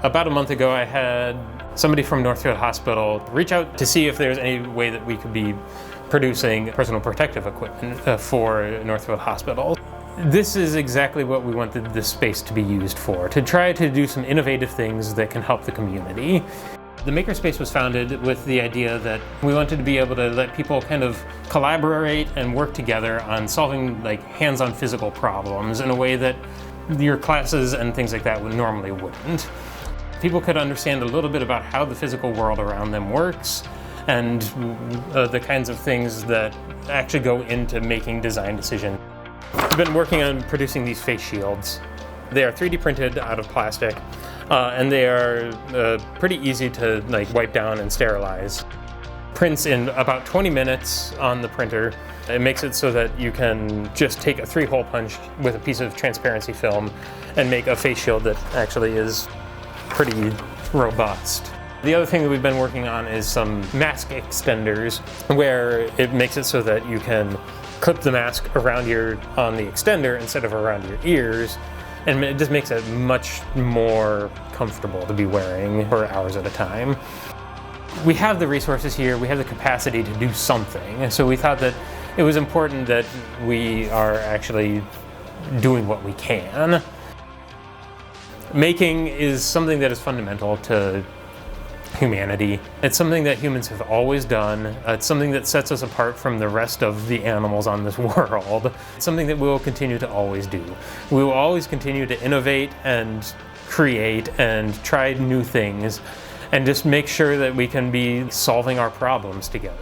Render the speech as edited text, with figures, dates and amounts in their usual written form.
About a month ago, I had somebody from Northfield Hospital reach out to see if there's any way that we could be producing personal protective equipment for Northfield Hospital. This is exactly what we wanted this space to be used for, to try to do some innovative things that can help the community. The Makerspace was founded with the idea that we wanted to be able to let people kind of collaborate and work together on solving like hands-on physical problems in a way that your classes and things like that normally wouldn't. People could understand a little bit about how the physical world around them works and the kinds of things that actually go into making design decisions. We've been working on producing these face shields. They are 3D printed out of plastic, and they are pretty easy to wipe down and sterilize. Prints in about 20 minutes on the printer. It makes it so that you can just take a 3-hole punch with a piece of transparency film and make a face shield that actually is pretty robust. The other thing that we've been working on is some mask extenders, where it makes it so that you can clip the mask around on the extender instead of around your ears, and it just makes it much more comfortable to be wearing for hours at a time. We have the resources here, we have the capacity to do something, so we thought that it was important that we are actually doing what we can. Making is something that is fundamental to humanity. It's something that humans have always done. It's something that sets us apart from the rest of the animals on this world. It's something that we will continue to always do. We will always continue to innovate and create and try new things and just make sure that we can be solving our problems together.